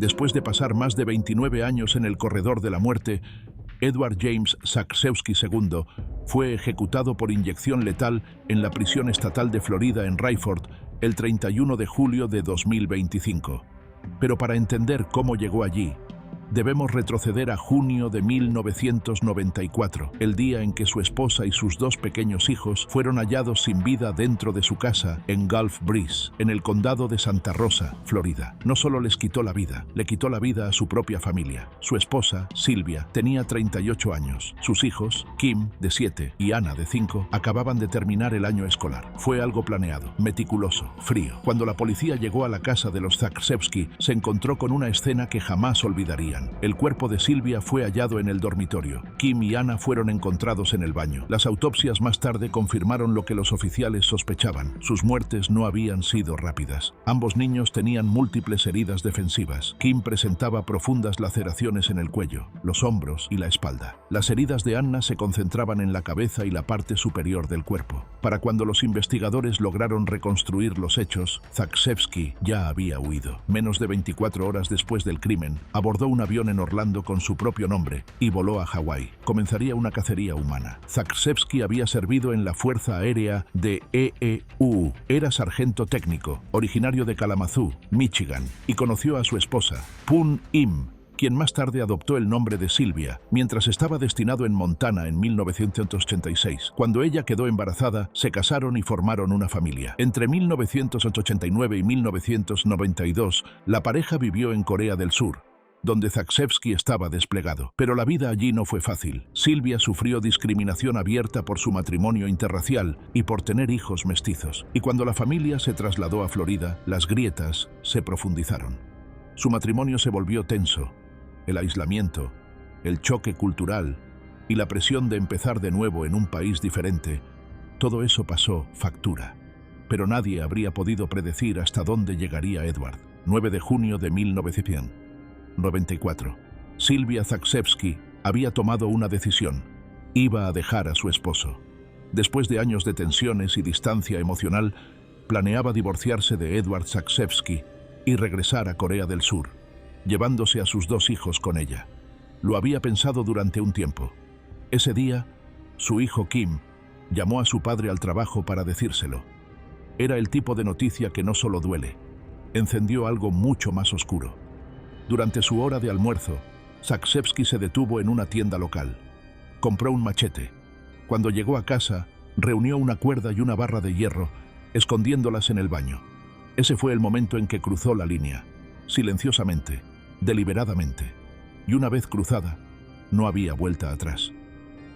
Después de pasar más de 29 años en el corredor de la muerte, Edward James Zaksewski II fue ejecutado por inyección letal en la prisión estatal de Florida en Rayford el 31 de julio de 2025. Pero para entender cómo llegó allí, debemos retroceder a junio de 1994, el día en que su esposa y sus dos pequeños hijos fueron hallados sin vida dentro de su casa en Gulf Breeze, en el condado de Santa Rosa, Florida. No solo les quitó la vida, le quitó la vida a su propia familia. Su esposa, Sylvia, tenía 38 años. Sus hijos, Kim, de 7, y Anna, de 5, acababan de terminar el año escolar. Fue algo planeado, meticuloso, frío. Cuando la policía llegó a la casa de los Zaksewski, se encontró con una escena que jamás olvidarían. El cuerpo de Sylvia fue hallado en el dormitorio. Kim y Anna fueron encontrados en el baño. Las autopsias más tarde confirmaron lo que los oficiales sospechaban. Sus muertes no habían sido rápidas. Ambos niños tenían múltiples heridas defensivas. Kim presentaba profundas laceraciones en el cuello, los hombros y la espalda. Las heridas de Anna se concentraban en la cabeza y la parte superior del cuerpo. Para cuando los investigadores lograron reconstruir los hechos, Zaksewski ya había huido. Menos de 24 horas después del crimen, abordó un avión en Orlando con su propio nombre y voló a Hawái. Comenzaría una cacería humana. Zaksewski había servido en la Fuerza Aérea de EEU. Era sargento técnico, originario de Kalamazoo, Michigan, y conoció a su esposa, Poon Im, quien más tarde adoptó el nombre de Sylvia, mientras estaba destinado en Montana en 1986. Cuando ella quedó embarazada, se casaron y formaron una familia. Entre 1989 y 1992, la pareja vivió en Corea del Sur, donde Zaksewski estaba desplegado. Pero la vida allí no fue fácil. Sylvia sufrió discriminación abierta por su matrimonio interracial y por tener hijos mestizos. Y cuando la familia se trasladó a Florida, las grietas se profundizaron. Su matrimonio se volvió tenso. El aislamiento, el choque cultural y la presión de empezar de nuevo en un país diferente, todo eso pasó factura. Pero nadie habría podido predecir hasta dónde llegaría Edward. 9 de junio de 1994. Sylvia Zaksewski había tomado una decisión. Iba a dejar a su esposo. Después de años de tensiones y distancia emocional, planeaba divorciarse de Edward Zaksewski y regresar a Corea del Sur, llevándose a sus dos hijos con ella. Lo había pensado durante un tiempo. Ese día, su hijo Kim llamó a su padre al trabajo para decírselo. Era el tipo de noticia que no solo duele, encendió algo mucho más oscuro. Durante su hora de almuerzo, Zaksewski se detuvo en una tienda local. Compró un machete. Cuando llegó a casa, reunió una cuerda y una barra de hierro, escondiéndolas en el baño. Ese fue el momento en que cruzó la línea, silenciosamente, deliberadamente. Y una vez cruzada, no había vuelta atrás.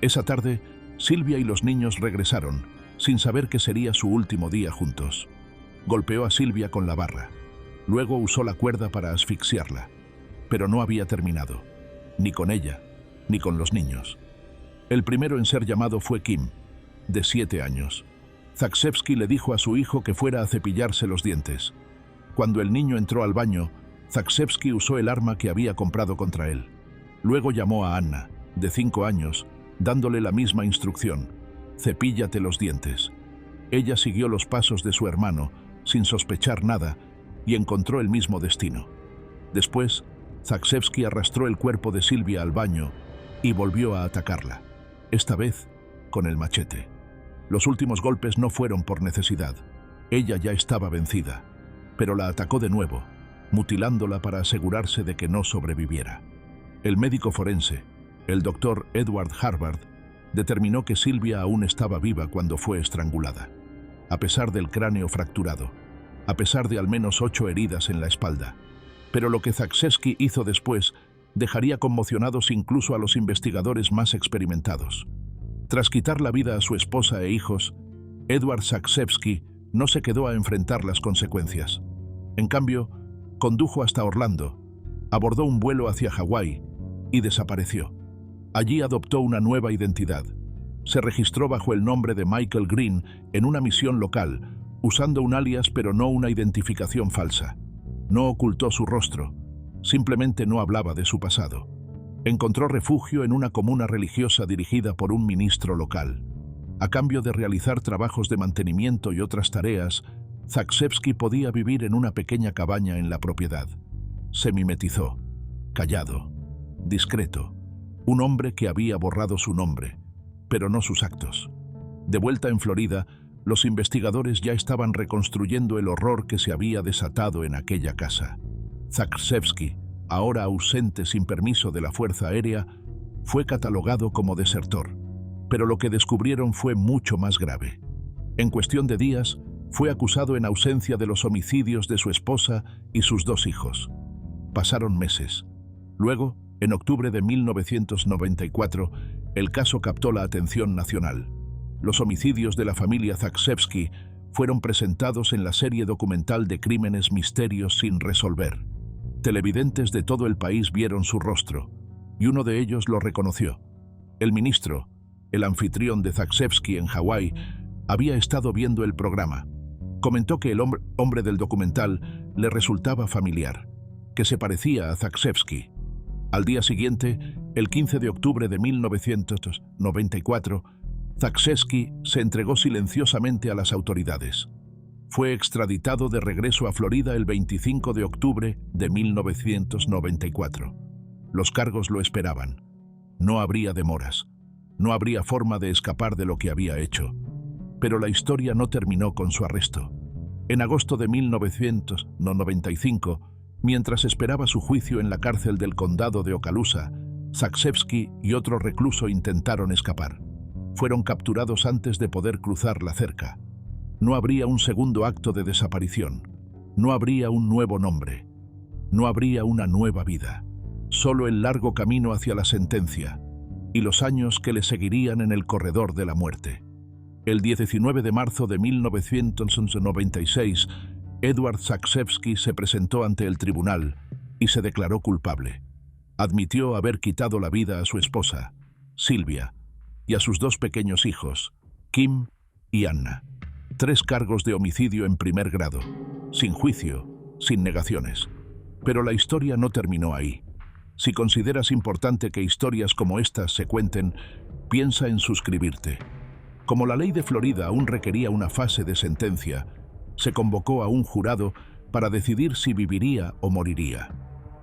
Esa tarde, Sylvia y los niños regresaron, sin saber que sería su último día juntos. Golpeó a Sylvia con la barra. Luego usó la cuerda para asfixiarla. Pero no había terminado, ni con ella, ni con los niños. El primero en ser llamado fue Kim, de 7 años. Zaksewski le dijo a su hijo que fuera a cepillarse los dientes. Cuando el niño entró al baño, Zaksewski usó el arma que había comprado contra él. Luego llamó a Anna, de 5 años, dándole la misma instrucción: cepíllate los dientes. Ella siguió los pasos de su hermano, sin sospechar nada, y encontró el mismo destino. Después, Zaksewski arrastró el cuerpo de Sylvia al baño y volvió a atacarla, esta vez con el machete. Los últimos golpes no fueron por necesidad. Ella ya estaba vencida, pero la atacó de nuevo, mutilándola para asegurarse de que no sobreviviera. El médico forense, el doctor Edward Harvard, determinó que Sylvia aún estaba viva cuando fue estrangulada, a pesar del cráneo fracturado, a pesar de al menos 8 heridas en la espalda. Pero lo que Zaksewski hizo después dejaría conmocionados incluso a los investigadores más experimentados. Tras quitar la vida a su esposa e hijos, Edward Zaksewski no se quedó a enfrentar las consecuencias. En cambio, condujo hasta Orlando, abordó un vuelo hacia Hawái y desapareció. Allí adoptó una nueva identidad. Se registró bajo el nombre de Michael Green en una misión local, usando un alias pero no una identificación falsa. No ocultó su rostro, simplemente no hablaba de su pasado. Encontró refugio en una comuna religiosa dirigida por un ministro local. A cambio de realizar trabajos de mantenimiento y otras tareas, Zaksewski podía vivir en una pequeña cabaña en la propiedad. Se mimetizó, callado, discreto, un hombre que había borrado su nombre, pero no sus actos. De vuelta en Florida, los investigadores ya estaban reconstruyendo el horror que se había desatado en aquella casa. Zakrzewski, ahora ausente sin permiso de la Fuerza Aérea, fue catalogado como desertor, pero lo que descubrieron fue mucho más grave. En cuestión de días, fue acusado en ausencia de los homicidios de su esposa y sus 2 hijos. Pasaron meses. Luego, en octubre de 1994, el caso captó la atención nacional. Los homicidios de la familia Zakrzewski fueron presentados en la serie documental de crímenes misterios sin resolver. Televidentes de todo el país vieron su rostro, y uno de ellos lo reconoció. El ministro, el anfitrión de Zakrzewski en Hawái, había estado viendo el programa. Comentó que el hombre del documental le resultaba familiar, que se parecía a Zakrzewski. Al día siguiente, el 15 de octubre de 1994, Zakrzewski se entregó silenciosamente a las autoridades. Fue extraditado de regreso a Florida el 25 de octubre de 1994. Los cargos lo esperaban. No habría demoras. No habría forma de escapar de lo que había hecho. Pero la historia no terminó con su arresto. En agosto de 1995, mientras esperaba su juicio en la cárcel del condado de Okaloosa, Zakrzewski y otro recluso intentaron escapar. Fueron capturados antes de poder cruzar la cerca. No habría un segundo acto de desaparición. No habría un nuevo nombre. No habría una nueva vida. Solo el largo camino hacia la sentencia y los años que le seguirían en el corredor de la muerte. El 19 de marzo de 1996, Edward Zakrzewski se presentó ante el tribunal y se declaró culpable. Admitió haber quitado la vida a su esposa, Sylvia, y a sus 2 pequeños hijos, Kim y Anna. 3 cargos de homicidio en primer grado, sin juicio, sin negaciones. Pero la historia no terminó ahí. Si consideras importante que historias como estas se cuenten, piensa en suscribirte. Como la ley de Florida aún requería una fase de sentencia, se convocó a un jurado para decidir si viviría o moriría.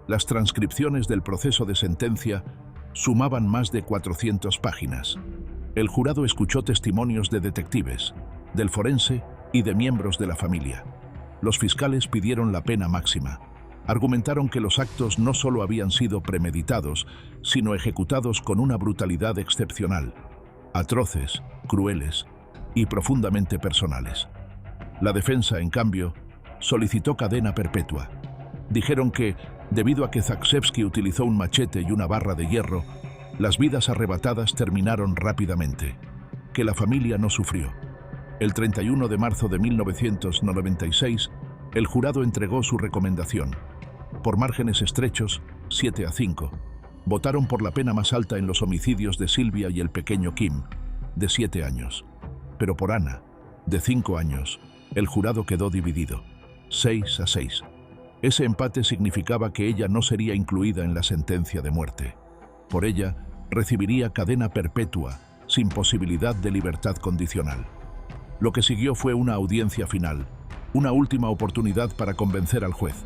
Las transcripciones del proceso de sentencia sumaban más de 400 páginas. El jurado escuchó testimonios de detectives, del forense y de miembros de la familia. Los fiscales pidieron la pena máxima. Argumentaron que los actos no solo habían sido premeditados, sino ejecutados con una brutalidad excepcional, atroces, crueles y profundamente personales. La defensa, en cambio, solicitó cadena perpetua. Dijeron que, debido a que Zakrzewski utilizó un machete y una barra de hierro, las vidas arrebatadas terminaron rápidamente, que la familia no sufrió. El 31 de marzo de 1996, el jurado entregó su recomendación. Por márgenes estrechos, 7-5, votaron por la pena más alta en los homicidios de Sylvia y el pequeño Kim, de 7 años. Pero por Anna, de 5 años, el jurado quedó dividido, 6-6. Ese empate significaba que ella no sería incluida en la sentencia de muerte. Por ella, recibiría cadena perpetua, sin posibilidad de libertad condicional. Lo que siguió fue una audiencia final, una última oportunidad para convencer al juez.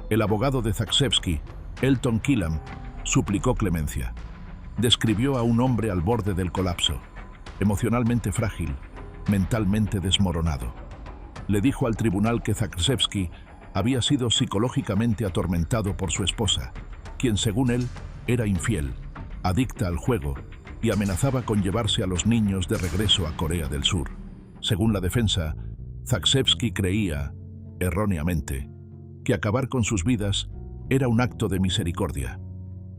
El abogado de Zakrzewski, Elton Killam, suplicó clemencia. Describió a un hombre al borde del colapso, emocionalmente frágil, mentalmente desmoronado. Le dijo al tribunal que Zakrzewski había sido psicológicamente atormentado por su esposa, quien según él era infiel, adicta al juego y amenazaba con llevarse a los niños de regreso a Corea del Sur. Según la defensa, Zakrzewski creía, erróneamente, que acabar con sus vidas era un acto de misericordia,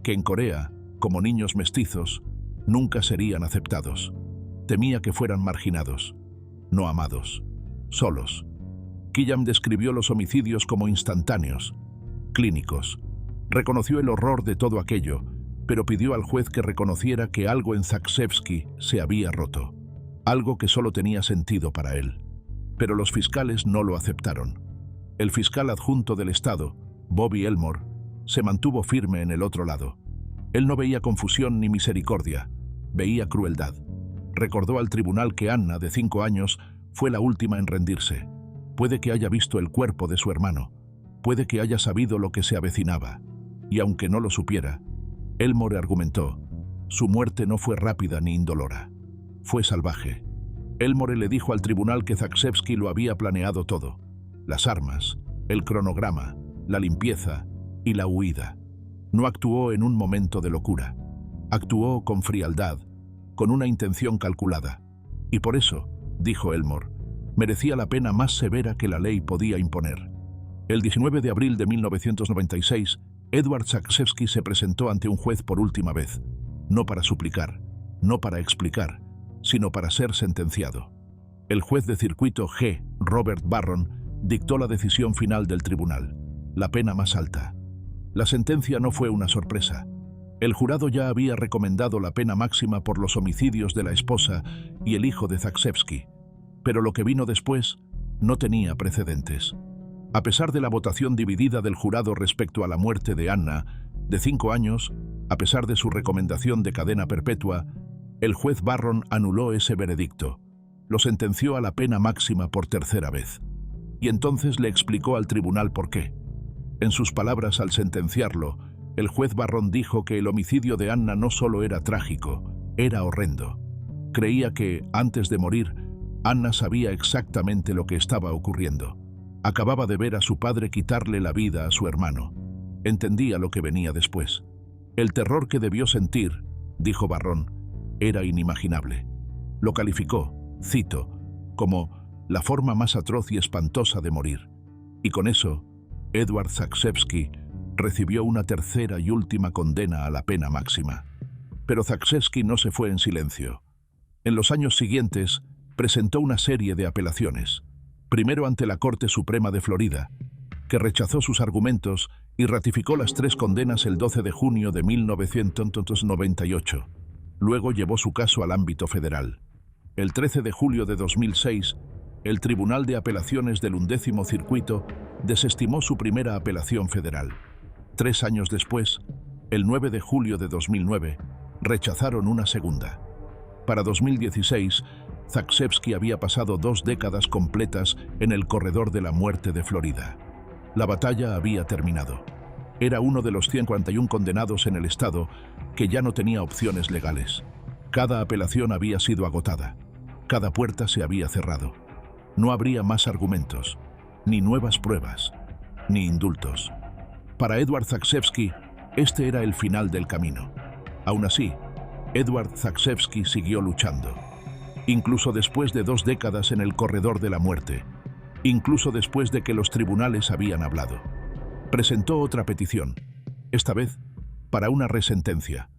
que en Corea, como niños mestizos, nunca serían aceptados. Temía que fueran marginados, no amados, solos. Killam describió los homicidios como instantáneos, clínicos. Reconoció el horror de todo aquello, pero pidió al juez que reconociera que algo en Zakrzewski se había roto, algo que solo tenía sentido para él. Pero los fiscales no lo aceptaron. El fiscal adjunto del Estado, Bobby Elmore, se mantuvo firme en el otro lado. Él no veía confusión ni misericordia, veía crueldad. Recordó al tribunal que Anna, de 5 años, fue la última en rendirse. Puede que haya visto el cuerpo de su hermano. Puede que haya sabido lo que se avecinaba, y aunque no lo supiera, Elmore argumentó, su muerte no fue rápida ni indolora. Fue salvaje. Elmore le dijo al tribunal que Zagrzebski lo había planeado todo: las armas, el cronograma, la limpieza y la huida. No actuó en un momento de locura. Actuó con frialdad, con una intención calculada. Y por eso, dijo Elmore, merecía la pena más severa que la ley podía imponer. El 19 de abril de 1996, Edward Zagrzebski se presentó ante un juez por última vez, no para suplicar, no para explicar, sino para ser sentenciado. El juez de circuito G. Robert Barron dictó la decisión final del tribunal, la pena más alta. La sentencia no fue una sorpresa. El jurado ya había recomendado la pena máxima por los homicidios de la esposa y el hijo de Zagrzebski, pero lo que vino después no tenía precedentes. A pesar de la votación dividida del jurado respecto a la muerte de Anna, de 5 años, a pesar de su recomendación de cadena perpetua, el juez Barron anuló ese veredicto. Lo sentenció a la pena máxima por tercera vez. Y entonces le explicó al tribunal por qué. En sus palabras al sentenciarlo, el juez Barron dijo que el homicidio de Anna no solo era trágico, era horrendo. Creía que, antes de morir, Anna sabía exactamente lo que estaba ocurriendo. Acababa de ver a su padre quitarle la vida a su hermano. Entendía lo que venía después. El terror que debió sentir, dijo Barron, era inimaginable. Lo calificó, cito, como la forma más atroz y espantosa de morir. Y con eso, Edward Zagrzebski recibió una tercera y última condena a la pena máxima. Pero Zagrzebski no se fue en silencio. En los años siguientes, presentó una serie de apelaciones. Primero ante la Corte Suprema de Florida, que rechazó sus argumentos y ratificó las 3 condenas el 12 de junio de 1998. Luego llevó su caso al ámbito federal. El 13 de julio de 2006, el Tribunal de Apelaciones del 11º Circuito desestimó su primera apelación federal. 3 años después, el 9 de julio de 2009, rechazaron una segunda. Para 2016, Zagrzebski había pasado 2 décadas completas en el corredor de la muerte de Florida. La batalla había terminado. Era uno de los 141 condenados en el estado que ya no tenía opciones legales. Cada apelación había sido agotada. Cada puerta se había cerrado. No habría más argumentos, ni nuevas pruebas, ni indultos. Para Edward Zagrzebski, este era el final del camino. Aún así, Edward Zagrzebski siguió luchando. Incluso después de 2 décadas en el corredor de la muerte, incluso después de que los tribunales habían hablado. Presentó otra petición, esta vez para una resentencia.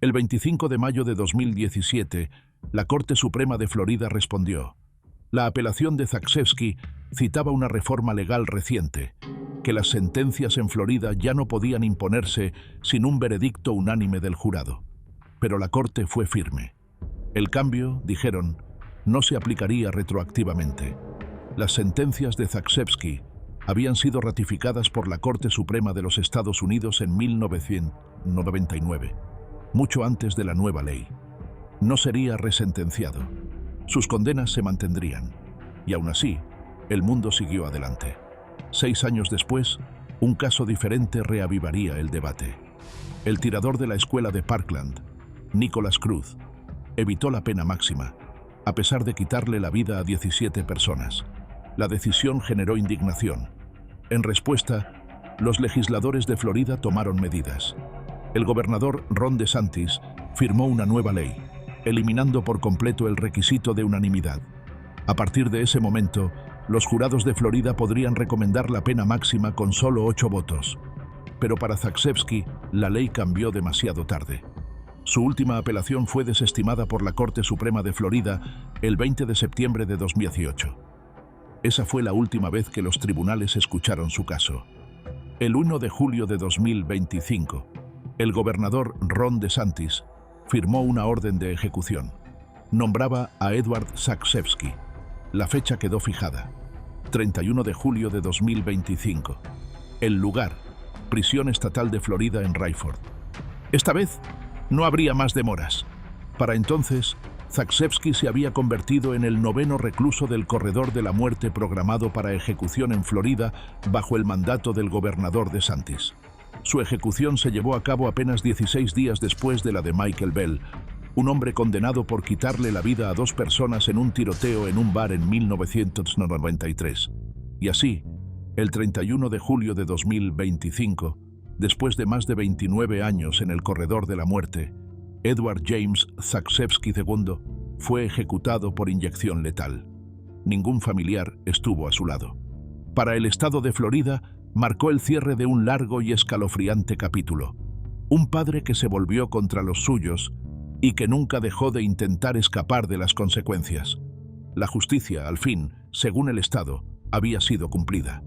El 25 de mayo de 2017, la Corte Suprema de Florida respondió. La apelación de Zagrzebski citaba una reforma legal reciente, que las sentencias en Florida ya no podían imponerse sin un veredicto unánime del jurado. Pero la Corte fue firme. El cambio, dijeron, no se aplicaría retroactivamente. Las sentencias de Zagrzebski habían sido ratificadas por la Corte Suprema de los Estados Unidos en 1999, mucho antes de la nueva ley. No sería resentenciado. Sus condenas se mantendrían. Y aún así, el mundo siguió adelante. 6 años después, un caso diferente reavivaría el debate. El tirador de la escuela de Parkland, Nicholas Cruz, evitó la pena máxima, a pesar de quitarle la vida a 17 personas. La decisión generó indignación. En respuesta, los legisladores de Florida tomaron medidas. El gobernador Ron DeSantis firmó una nueva ley, eliminando por completo el requisito de unanimidad. A partir de ese momento, los jurados de Florida podrían recomendar la pena máxima con solo 8 votos. Pero para Zagrzebski, la ley cambió demasiado tarde. Su última apelación fue desestimada por la Corte Suprema de Florida el 20 de septiembre de 2018. Esa fue la última vez que los tribunales escucharon su caso. El 1 de julio de 2025, el gobernador Ron DeSantis firmó una orden de ejecución. Nombraba a Edward Zagrzebski. La fecha quedó fijada, 31 de julio de 2025. El lugar, prisión estatal de Florida en Rayford. Esta vez, no habría más demoras. Para entonces, Zagrzebski se había convertido en el 9º recluso del corredor de la muerte programado para ejecución en Florida bajo el mandato del gobernador DeSantis. Su ejecución se llevó a cabo apenas 16 días después de la de Michael Bell, un hombre condenado por quitarle la vida a 2 personas en un tiroteo en un bar en 1993. Y así, el 31 de julio de 2025, después de más de 29 años en el corredor de la muerte, Edward James Zagrzebski II fue ejecutado por inyección letal. Ningún familiar estuvo a su lado. Para el estado de Florida, marcó el cierre de un largo y escalofriante capítulo. Un padre que se volvió contra los suyos y que nunca dejó de intentar escapar de las consecuencias. La justicia, al fin, según el Estado, había sido cumplida.